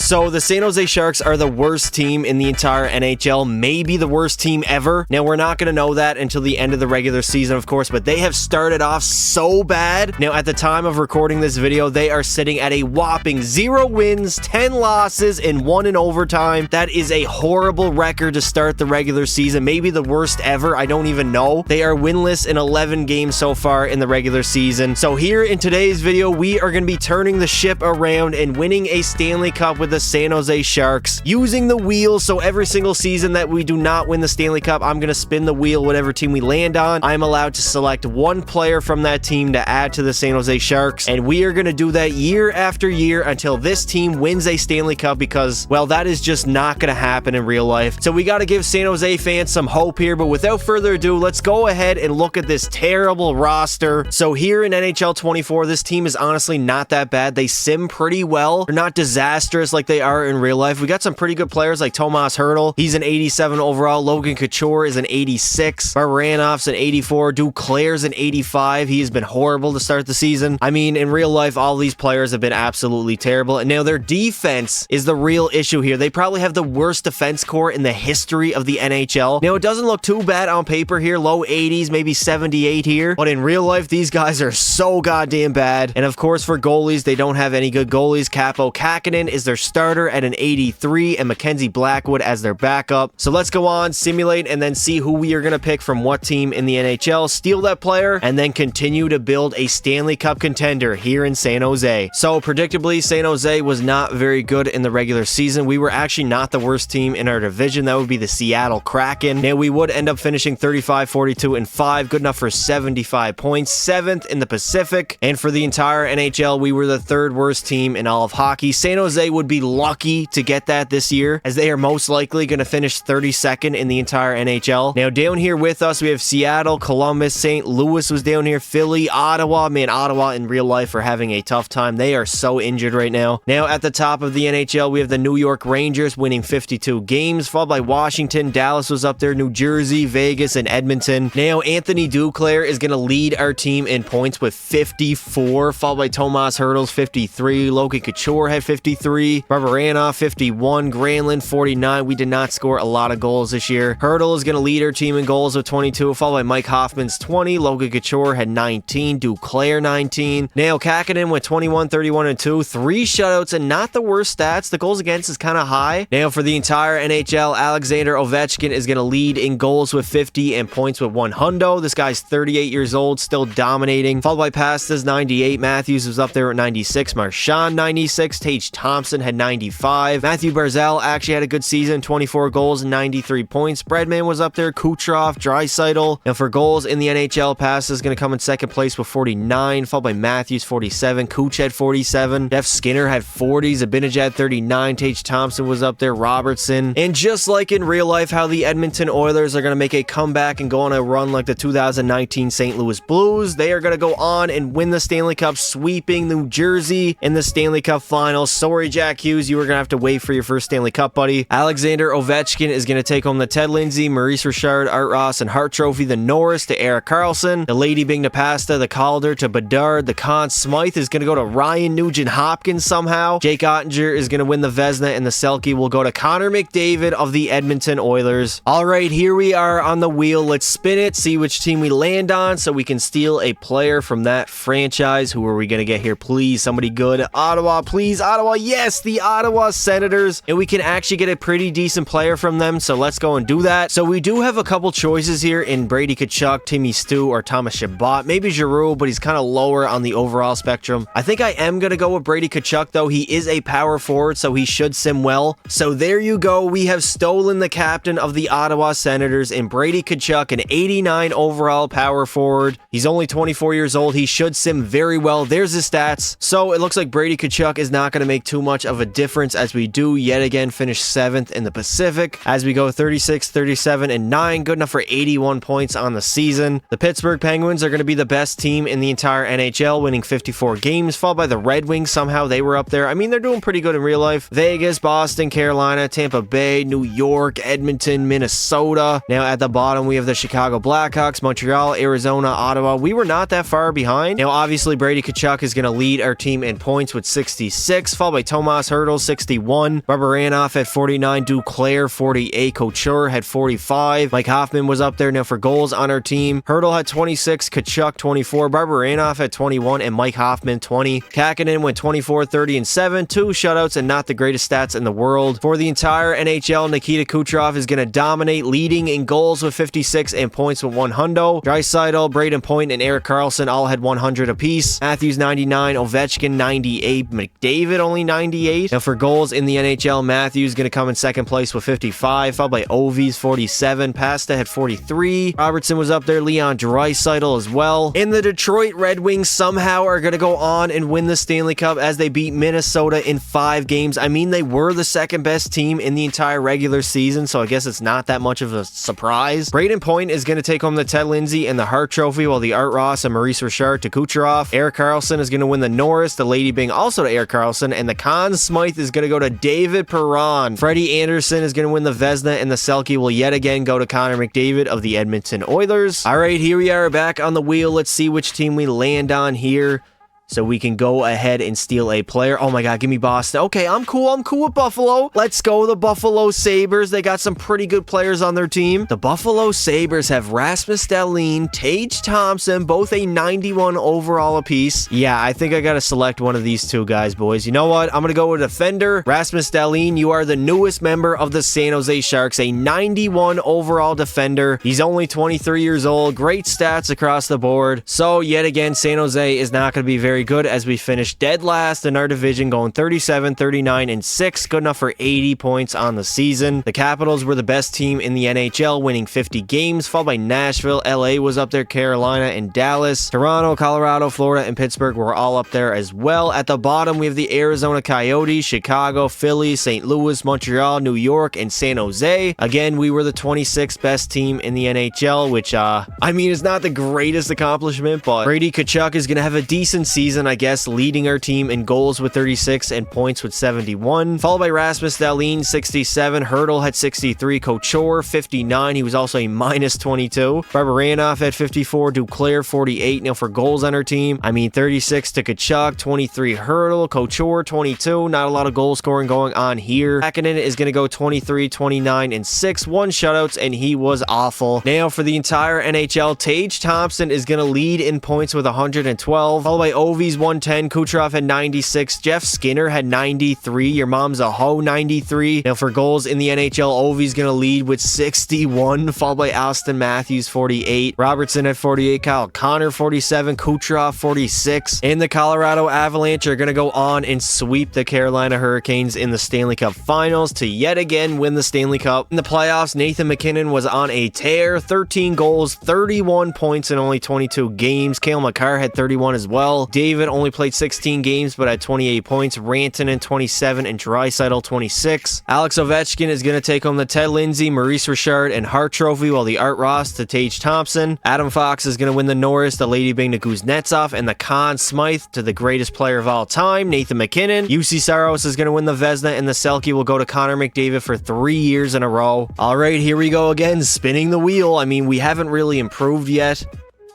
So the San Jose Sharks are the worst team in the entire NHL, maybe the worst team ever. Now, we're not going to know that until the end of the regular season, of course, but they have started off so bad. Now, at the time of recording this video, they are sitting at a whopping 0 wins, 10 losses, and 1 in overtime. That is a horrible record to start the regular season, maybe the worst ever. I don't even know. They are winless in 11 games so far in the regular season. So here in today's video, we are going to be turning the ship around and winning a Stanley Cup with the San Jose Sharks using the wheel. So every single season that we do not win the Stanley Cup, I'm going to spin the wheel, whatever team we land on. I'm allowed to select one player from that team to add to the San Jose Sharks, and we are going to do that year after year until this team wins a Stanley Cup, because, well, that is just not going to happen in real life. So we got to give San Jose fans some hope here, but without further ado, let's go ahead and look at this terrible roster. So here in NHL 24, this team is honestly not that bad. They sim pretty well. They're not disastrous like they are in real life. We got some pretty good players like Tomas Hertl. He's an 87 overall. Logan Couture is an 86. Baranov's an 84. Duclair's an 85. He has been horrible to start the season. I mean, in real life, all these players have been absolutely terrible. And now their defense is the real issue here. They probably have the worst defense core in the history of the NHL. Now, it doesn't look too bad on paper here. Low 80s, maybe 78 here. But in real life, these guys are so goddamn bad. And of course, for goalies, they don't have any good goalies. Capo Kakinen is their starter at an 83 and Mackenzie Blackwood as their backup. So let's go on, simulate, and then see who we are going to pick from what team in the NHL, steal that player, and then continue to build a Stanley Cup contender here in San Jose. So predictably, San Jose was not very good in the regular season. We were actually not the worst team in our division. That would be the Seattle Kraken. Now, we would end up finishing 35, 42, and 5, good enough for 75 points, 7th in the Pacific. And for the entire NHL, we were the 3rd worst team in all of hockey. San Jose would be lucky to get that this year, as they are most likely going to finish 32nd in the entire NHL. Now, down here with us, we have Seattle, Columbus, St. Louis was down here, Philly, Ottawa. Man, Ottawa in real life are having a tough time. They are so injured right now. Now, at the top of the NHL, we have the New York Rangers winning 52 games, followed by Washington. Dallas was up there, New Jersey, Vegas, and Edmonton. Now, Anthony Duclair is going to lead our team in points with 54, followed by Tomas Hertl's 53. Logan Couture had 53. Barabanov 51. Granlund 49. We did not score a lot of goals this year. Hertl is going to lead our team in goals with 22, followed by Mike Hoffman's 20. Logan Couture had 19. Duclair 19. Now, Kakinen with 21, 31, and 2. 3 shutouts and not the worst stats. The goals against is kind of high. Now, for the entire NHL, Alexander Ovechkin is going to lead in goals with 50 and points with 100. This guy's 38 years old, still dominating. Followed by Pasta's 98. Matthews was up there at 96. Marchand 96. Tage Thompson had 95. Matthew Barzal actually had a good season, 24 goals and 93 points. Breadman was up there. Kucherov, Draisaitl. Now for goals in the NHL, Pasta is going to come in 2nd place with 49, followed by Matthews 47. Kuch had 47. Jeff Skinner had 40. Zibanejad had 39. Tage Thompson was up there. Robertson. And just like in real life, how the Edmonton Oilers are going to make a comeback and go on a run like the 2019 St. Louis Blues, they are going to go on and win the Stanley Cup, sweeping New Jersey in the Stanley Cup Finals. Sorry, Jack Hughes, you were going to have to wait for your first Stanley Cup, buddy. Alexander Ovechkin is going to take home the Ted Lindsay, Maurice Richard, Art Ross, and Hart Trophy. The Norris to Eric Carlson. The Lady Bing to Pasta. The Calder to Bedard. The Conn Smythe is going to go to Ryan Nugent-Hopkins somehow. Jake Ottinger is going to win the Vezina, and the Selke will go to Connor McDavid of the Edmonton Oilers. All right, here we are on the wheel. Let's spin it, see which team we land on so we can steal a player from that franchise. Who are we going to get here? Please, somebody good. Ottawa, please. Ottawa, yes, the Ottawa Senators. And we can actually get a pretty decent player from them, so let's go and do that. So we do have a couple choices here in Brady Tkachuk, Timmy Stu, or Thomas Chabot. Maybe Giroux, but he's kind of lower on the overall spectrum. I think I am going to go with Brady Tkachuk, though. He is a power forward, so he should sim well. So there you go. We have stolen the captain of the Ottawa Senators in Brady Tkachuk, an 89 overall power forward. He's only 24 years old. He should sim very well. There's his stats. So it looks like Brady Tkachuk is not going to make too much of a difference, as we do yet again finish 7th in the Pacific, as we go 36, 37, and 9, good enough for 81 points on the season. The Pittsburgh Penguins are going to be the best team in the entire NHL, winning 54 games, followed by the Red Wings. Somehow they were up there. I mean, they're doing pretty good in real life. Vegas, Boston, Carolina, Tampa Bay, New York, Edmonton, Minnesota. Now at the bottom, we have the Chicago Blackhawks, Montreal, Arizona, Ottawa. We were not that far behind. Now, obviously, Brady Tkachuk is going to lead our team in points with 66, followed by Tomas Hertl Hurdle 61, Barbaranoff had 49, Duclair 48, Couture had 45, Mike Hoffman was up there. Now for goals on our team, Hurdle had 26, Kachuk 24, Barbaranoff had 21, and Mike Hoffman 20. Kakinen went 24, 30, and 7, 2 shutouts, and not the greatest stats in the world. For the entire NHL, Nikita Kucherov is going to dominate, leading in goals with 56 and points with 100. Draisaitl, Braden Point, and Erik Karlsson all had 100 apiece. Matthews 99, Ovechkin 98, McDavid only 98. Now for goals in the NHL, Matthews going to come in second place with 55, followed by Ovi's 47, Pasta had 43, Robertson was up there, Leon Draisaitl as well. And the Detroit Red Wings somehow are going to go on and win the Stanley Cup as they beat Minnesota in 5 games. I mean, they were the second best team in the entire regular season, so I guess it's not that much of a surprise. Braden Point is going to take home the Ted Lindsay and the Hart Trophy, while the Art Ross and Maurice Richard to Kucherov. Erik Karlsson is going to win the Norris, the Lady Byng also to Erik Karlsson, and the Conn Smythe is going to go to David Perron. Freddie Anderson is going to win the Vezina, and the Selke will yet again go to Connor McDavid of the Edmonton Oilers. All right, here we are back on the wheel. Let's see which team we land on here, so we can go ahead and steal a player. Oh my God, give me Boston. Okay, I'm cool with Buffalo. Let's go, the Buffalo Sabres. They got some pretty good players on their team. The Buffalo Sabres have Rasmus Dahlin, Tage Thompson, both a 91 overall apiece. Yeah, I think I gotta select one of these two guys, boys. You know what? I'm gonna go with defender. Rasmus Dahlin, you are the newest member of the San Jose Sharks, a 91 overall defender. He's only 23 years old. Great stats across the board. So yet again, San Jose is not gonna be very good as we finish dead last in our division, going 37, 39, and 6. Good enough for 80 points on the season. The Capitals were the best team in the NHL, winning 50 games, followed by Nashville. LA was up there, Carolina, and Dallas. Toronto, Colorado, Florida, and Pittsburgh were all up there as well. At the bottom, we have the Arizona Coyotes, Chicago, Philly, St. Louis, Montreal, New York, and San Jose. Again, we were the 26th best team in the NHL, which, I mean, is not the greatest accomplishment, but Brady Tkachuk is going to have a decent season, I guess, leading our team in goals with 36 and points with 71, followed by Rasmus Dahlin 67, Hurdle had 63, Couture 59, he was also a minus 22, Barbaranoff had 54, Duclair 48. Now for goals on our team, I mean 36 to Tkachuk, 23 Hurdle, Couture 22, not a lot of goal scoring going on here. Kakinen is going to go 23, 29, and 6, 1 shutouts, and he was awful. Now for the entire NHL, Tage Thompson is going to lead in points with 112, followed by Ovi's 110, Kucherov had 96, Jeff Skinner had 93, your mom's a hoe 93. Now for goals in the NHL, Ovi's going to lead with 61, followed by Austin Matthews 48, Robertson at 48, Kyle Connor 47, Kucherov 46, and the Colorado Avalanche are going to go on and sweep the Carolina Hurricanes in the Stanley Cup Finals to yet again win the Stanley Cup. In the playoffs, Nathan MacKinnon was on a tear, 13 goals, 31 points in only 22 games. Cale Makar had 31 as well. David only played 16 games but had 28 points. Rantanen 27 and Draisaitl 26. Alex Ovechkin is going to take home the Ted Lindsay, Maurice Richard, and Hart Trophy, while the Art Ross to Tage Thompson. Adam Fox is going to win the Norris, the Lady Byng to Kuznetsov, and the Conn Smythe to the greatest player of all time, Nathan MacKinnon. UC Saros is going to win the Vezina, and the Selke will go to Connor McDavid for 3 years in a row. All right, here we go again, spinning the wheel. I mean, we haven't really improved yet.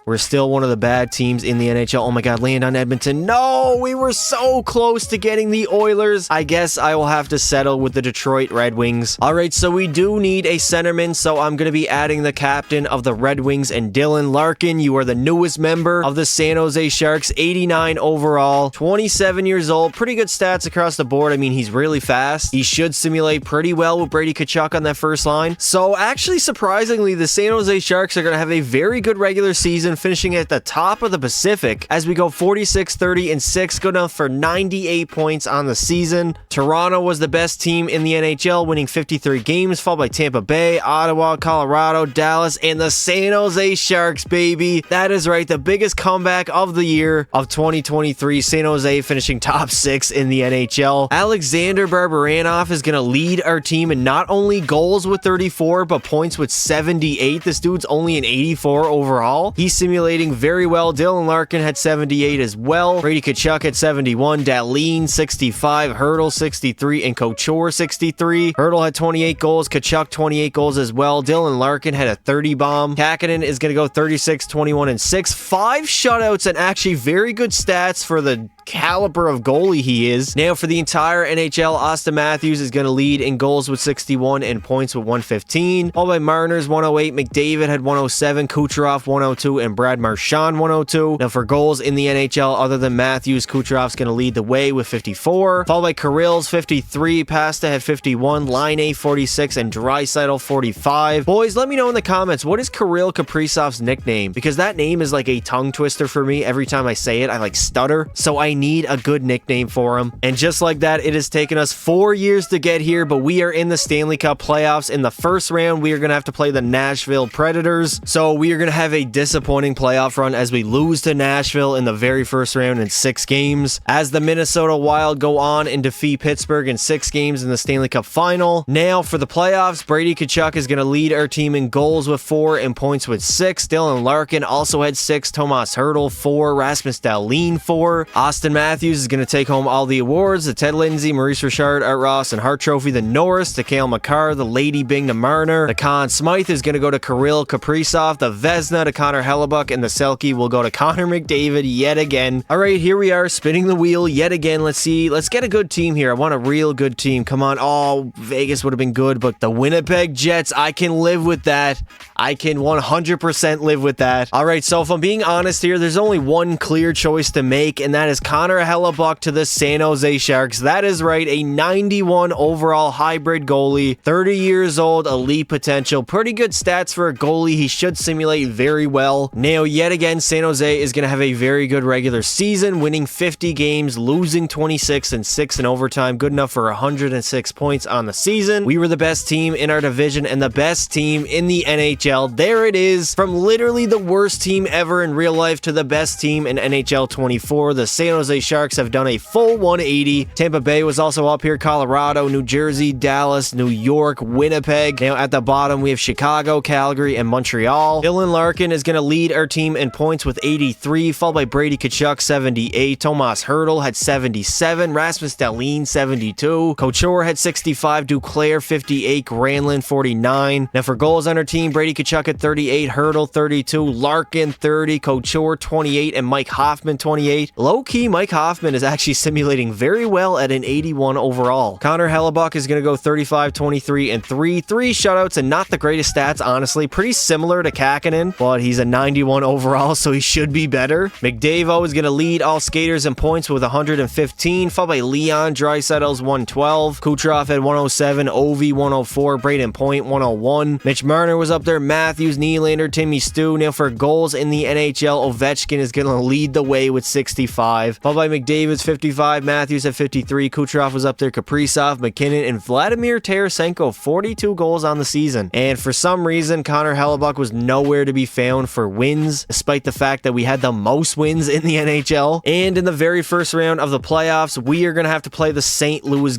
We're still one of the bad teams in the NHL. Oh my God, land on Edmonton. No, we were so close to getting the Oilers. I guess I will have to settle with the Detroit Red Wings. All right, so we do need a centerman, so I'm going to be adding the captain of the Red Wings and Dylan Larkin. You are the newest member of the San Jose Sharks, 89 overall, 27 years old. Pretty good stats across the board. I mean, he's really fast. He should simulate pretty well with Brady Tkachuk on that first line. So actually, surprisingly, the San Jose Sharks are going to have a very good regular season, finishing at the top of the Pacific as we go 46, 30, and 6, good enough for 98 points on the season. Toronto was the best team in the NHL, winning 53 games, followed by Tampa Bay, Ottawa, Colorado, Dallas, and the San Jose Sharks, baby. That is right, the biggest comeback of the year of 2023. San Jose finishing top 6 in the NHL. Alexander Barbaranoff is going to lead our team in not only goals with 34, but points with 78. This dude's only an 84 overall. He's simulating very well. Dylan Larkin had 78 as well. Brady Tkachuk had 71. Dahlin 65. Hurdle 63. And Couture 63. Hurdle had 28 goals. Tkachuk 28 goals as well. Dylan Larkin had a 30 bomb. Kakinen is going to go 36, 21, and 6. 5 shutouts and actually very good stats for the caliber of goalie he is. Now for the entire NHL, Austin Matthews is going to lead in goals with 61 and points with 115. Followed by Marner's 108, McDavid had 107, Kucherov 102, and Brad Marchand 102. Now for goals in the NHL, other than Matthews, Kucherov's going to lead the way with 54. Followed by Kirill's 53, Pasta had 51, Line 46, and Draisaitl 45. Boys, let me know in the comments, what is Kirill Kaprizov's nickname? Because that name is like a tongue twister for me. Every time I say it, I like stutter. So I need a good nickname for him. And just like that, it has taken us 4 years to get here, but we are in the Stanley Cup playoffs. In the first round, we are going to have to play the Nashville Predators. So we are going to have a disappointing playoff run as we lose to Nashville in the very first round in 6 games. As the Minnesota Wild go on and defeat Pittsburgh in 6 games in the Stanley Cup final. Now for the playoffs, Brady Tkachuk is going to lead our team in goals with 4 and points with 6. Dylan Larkin also had 6. Tomas Hurdle 4. Rasmus Dahlin 4. Austin Matthews is going to take home all the awards. The Ted Lindsay, Maurice Richard, Art Ross, and Hart Trophy. The Norris to Cale Makar. The Lady Bing to Marner. The Conn Smythe is going to go to Kirill Kaprizov. The Vezina to Connor Hellebuck. And the Selke will go to Connor McDavid yet again. All right, here we are spinning the wheel yet again. Let's see. Let's get a good team here. I want a real good team. Come on. Oh, Vegas would have been good, but the Winnipeg Jets, I can live with that. I can 100% live with that. All right, so if I'm being honest here, there's only one clear choice to make, and that is Connor Hellebuck to the San Jose Sharks. That is right, a 91 overall hybrid goalie, 30 years old, elite potential, pretty good stats for a goalie. He should simulate very well. Now, yet again, San Jose is going to have a very good regular season, winning 50 games, losing 26 and 6 in overtime, good enough for 106 points on the season. We were the best team in our division and the best team in the NHL. There it is, from literally the worst team ever in real life to the best team in NHL 24. The San Jose Sharks have done a full 180. Tampa Bay was also up here, Colorado, New Jersey, Dallas, New York, Winnipeg. Now at the bottom, we have Chicago, Calgary, and Montreal. Dylan Larkin is going to lead our team in points with 83, followed by Brady Tkachuk, 78. Tomas Hurdle had 77. Rasmus Dahlin, 72. Couture had 65. Duclair, 58. Granlund, 49. Now for goals on our team, Brady Tkachuk at 38. Hurdle, 32. Larkin, 30. Couture, 28. And Mike Hoffman, 28. Low-key, Mike Hoffman is actually simulating very well at an 81 overall. Connor Hellebuck is going to go 35, 23, and 3. 3 shutouts and not the greatest stats, honestly. Pretty similar to Kakinen, but he's a 91 overall, so he should be better. McDavid is going to lead all skaters in points with 115, followed by Leon Draisaitl's 112. Kucherov had 107, Ovi 104, Braden Point 101. Mitch Marner was up there, Matthews, Nylander, Timmy Stu. Now for goals in the NHL, Ovechkin is going to lead the way with 65, followed by McDavid's 55, Matthews at 53, Kucherov was up there, Kaprizov, McKinnon, and Vladimir Tarasenko, 42 goals on the season. And for some reason, Connor Hellebuck was nowhere to be found for wins, despite the fact that we had the most wins in the NHL. And in the very first round of the playoffs, we are going to have to play the St. Louis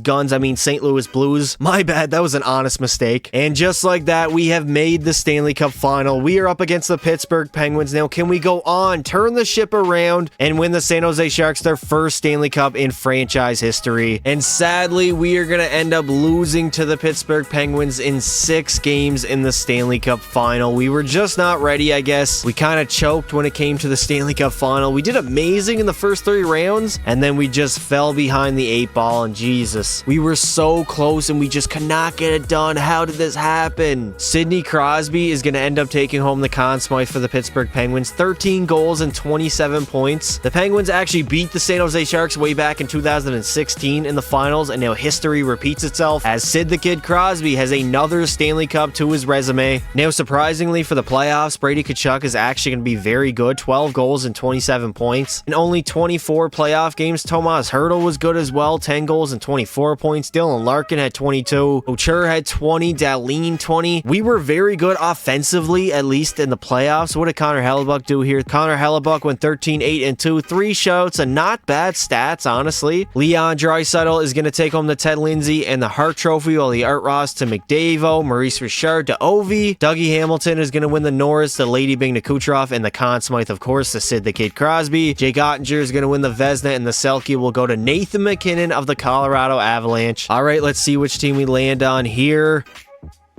St. Louis Blues. My bad, that was an honest mistake. And just like that, we have made the Stanley Cup final. We are up against the Pittsburgh Penguins. Now, can we go on, turn the ship around, and win the San Jose Sharks their first Stanley Cup in franchise history? And sadly, we are going to end up losing to the Pittsburgh Penguins in 6 games in the Stanley Cup final. We were just not ready, I guess. We kind of choked when it came to the Stanley Cup final. We did amazing in the first 3 rounds, and then we just fell behind the 8 ball, and Jesus, we were so close, and we just could not get it done. How did this happen? Sidney Crosby is going to end up taking home the Conn Smythe for the Pittsburgh Penguins. 13 goals and 27 points. The Penguins actually beat the San Jose Sharks way back in 2016 in the finals, and now history repeats itself as Sid the Kid Crosby has another Stanley Cup to his resume. Now, surprisingly for the playoffs, Brady Tkachuk is actually going to be very good. 12 goals and 27 points. In only 24 playoff games, Tomas Hurdle was good as well. 10 goals and 24 points. Dylan Larkin had 22. Couture had 20. Dahlin 20. We were very good offensively, at least in the playoffs. What did Connor Hellebuck do here? Connor Hellebuck went 13, 8, and 2. 3 shouts and not bad stats, honestly. Leon Draisaitl is going to take home the Ted Lindsay and the Hart Trophy, while the Art Ross to McDavid, Maurice Richard to Ovi. Dougie Hamilton is going to win the Norris, the Lady Bing to Kucherov, and the Conn Smythe, of course, to Sid the Kid Crosby. Jake Ottinger is going to win the Vezina, and the Selke will go to Nathan MacKinnon of the Colorado Avalanche. All right, let's see which team we land on here.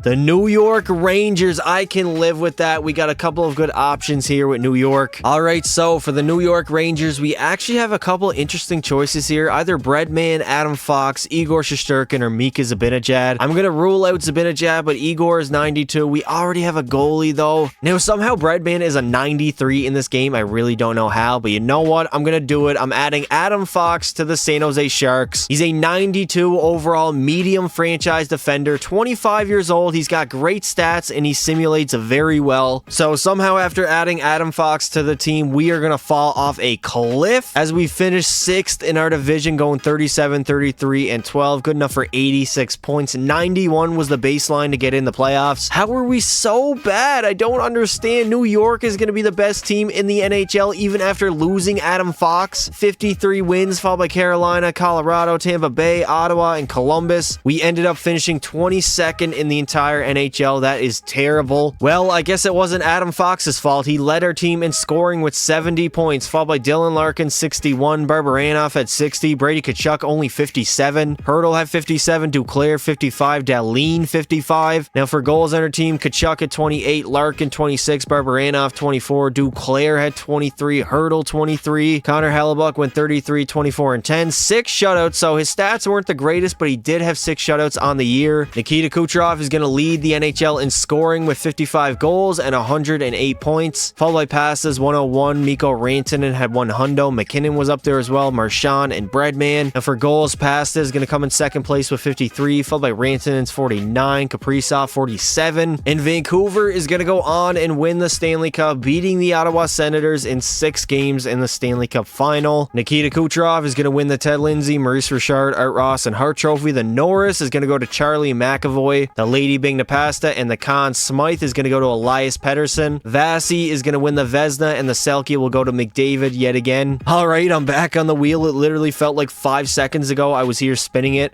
The New York Rangers, I can live with that. We got a couple of good options here with New York. All right, so for the New York Rangers, we actually have a couple interesting choices here. Either Breadman, Adam Fox, Igor Shesterkin, or Mika Zibanejad. I'm going to rule out Zibanejad, but Igor is 92. We already have a goalie, though. Now, somehow Breadman is a 93 in this game. I really don't know how, but you know what? I'm going to do it. I'm adding Adam Fox to the San Jose Sharks. He's a 92 overall medium franchise defender, 25 years old. He's got great stats and he simulates very well. So somehow after adding Adam Fox to the team, we are going to fall off a cliff as we finish 6th in our division, going 37, 33, and 12. Good enough for 86 points. 91 was the baseline to get in the playoffs. How are we so bad? I don't understand. New York is going to be the best team in the NHL even after losing Adam Fox. 53 wins, followed by Carolina, Colorado, Tampa Bay, Ottawa, and Columbus. We ended up finishing 22nd in the entire NHL. That is terrible. Well, I guess it wasn't Adam Fox's fault. He led our team in scoring with 70 points, followed by Dylan Larkin, 61, Barbaranov had 60, Brady Tkachuk only 57, Hurdle had 57, Duclair 55, Dahlin 55. Now for goals on our team, Tkachuk at 28, Larkin 26, Barbaranov 24, Duclair had 23, Hurdle 23, Connor Hellebuck went 33, 24, and 10, 6 shutouts, so his stats weren't the greatest, but he did have 6 shutouts on the year. Nikita Kucherov is going to lead the NHL in scoring with 55 goals and 108 points, followed by passes 101. Mikko Rantanen had 100. McKinnon was up there as well, Marchand and Breadman. And for goals, Pasta is going to come in second place with 53, followed by Rantanen's 49, Kaprizov 47. And Vancouver is going to go on and win the Stanley Cup, beating the Ottawa Senators in 6 games in the Stanley Cup final. Nikita Kucherov is going to win the Ted Lindsay, Maurice Richard, Art Ross, and Hart Trophy. The Norris is going to go to Charlie McAvoy. The Lady Bing Pasta, and the Conn Smythe is going to go to Elias Pettersson. Vasi is going to win the Vezina, and the Selke will go to McDavid yet again. All right, I'm back on the wheel. It literally felt like 5 seconds ago I was here spinning it.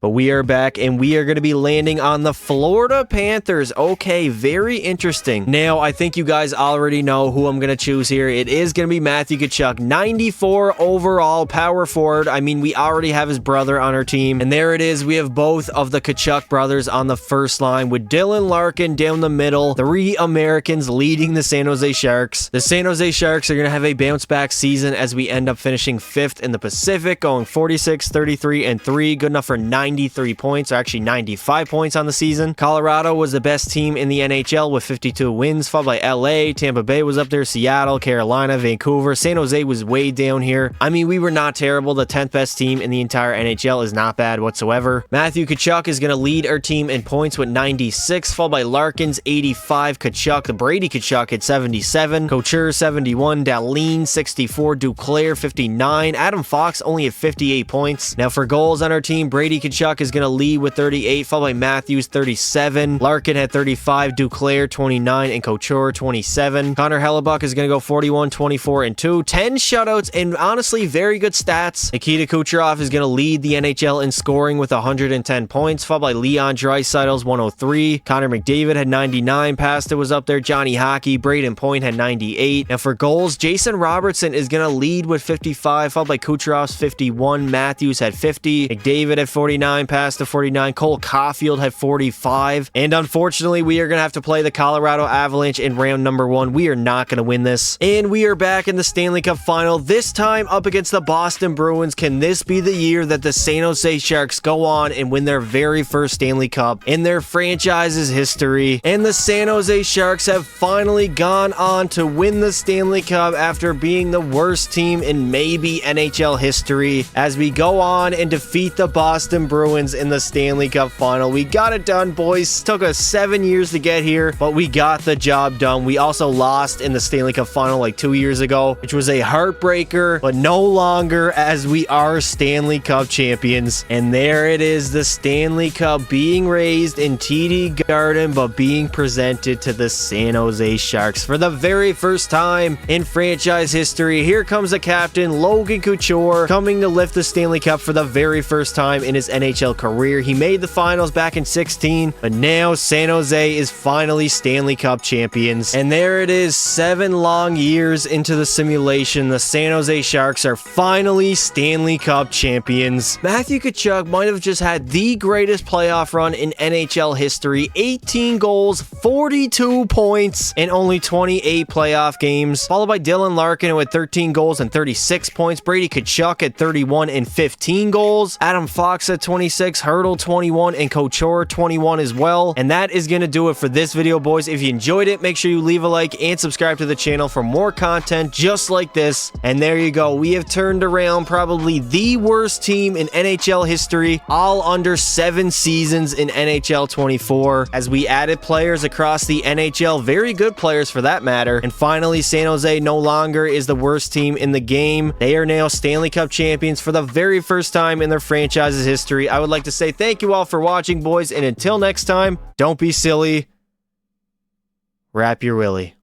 But we are back, and we are going to be landing on the Florida Panthers. Okay, very interesting. Now, I think you guys already know who I'm going to choose here. It is going to be Matthew Tkachuk, 94 overall power forward. I mean, we already have his brother on our team. And there it is. We have both of the Tkachuk brothers on the first line with Dylan Larkin down the middle. 3 Americans leading the San Jose Sharks. The San Jose Sharks are going to have a bounce-back season as we end up finishing 5th in the Pacific, going 46, 33, and 3. Good enough for 93 points, or actually 95 points on the season. Colorado was the best team in the NHL with 52 wins, followed by LA. Tampa Bay was up there, Seattle, Carolina, Vancouver. San Jose was way down here. I mean, we were not terrible. The 10th best team in the entire NHL is not bad whatsoever. Matthew Tkachuk is going to lead our team in points with 96, followed by Larkin's 85, Tkachuk, the Brady Tkachuk at 77, Couture 71, Dahlin 64, Duclair 59, Adam Fox only at 58 points. Now for goals on our team, Brady Tkachuk is going to lead with 38, followed by Matthews 37, Larkin had 35, Duclair 29, and Couture 27. Connor Hellebuck is going to go 41, 24, and 2, 10 shutouts, and honestly very good stats. Nikita Kucherov is going to lead the NHL in scoring with 110 points, followed by Leon Draisaitl's 103. Connor McDavid had 99, Pasta was up there, Johnny Hockey, Braden Point had 98. Now for goals, Jason Robertson is going to lead with 55, followed by Kucherov's 51, Matthews had 50, McDavid had 49, Pasta 49, Cole Caulfield had 45, and unfortunately we are going to have to play the Colorado Avalanche in round number 1. We are not going to win this, and we are back in the Stanley Cup final, this time up against the Boston Bruins. Can this be the year that the San Jose Sharks go on and win their very first Stanley Cup in their franchise's history? And the San Jose Sharks have finally gone on to win the Stanley Cup after being the worst team in maybe NHL history, as we go on and defeat the Boston Bruins in the Stanley Cup final. We got it done, boys. Took us 7 years to get here, but we got the job done. We also lost in the Stanley Cup final like 2 years ago, which was a heartbreaker, but no longer, as we are Stanley Cup champions. And there it is, the Stanley Cup being raised in TD Garden, but being presented to the San Jose Sharks for the very first time in franchise history. Here comes the captain, Logan Couture, coming to lift the Stanley Cup for the very first time in his NHL NHL career. He made the finals back in 16, but now San Jose is finally Stanley Cup champions. And there it is, 7 long years into the simulation. The San Jose Sharks are finally Stanley Cup champions. Matthew Tkachuk might have just had the greatest playoff run in NHL history. 18 goals, 42 points in only 28 playoff games, followed by Dylan Larkin with 13 goals and 36 points. Brady Tkachuk at 31 and 15 goals. Adam Fox at 26, Hurdle 21, and Couture 21 as well. And that is going to do it for this video, boys. If you enjoyed it, make sure you leave a like and subscribe to the channel for more content just like this. And there you go. We have turned around probably the worst team in NHL history, all under 7 seasons in NHL 24, as we added players across the NHL, very good players for that matter. And finally, San Jose no longer is the worst team in the game. They are now Stanley Cup champions for the very first time in their franchise's history. I would like to say thank you all for watching, boys, and until next time, don't be silly. Wrap your willy.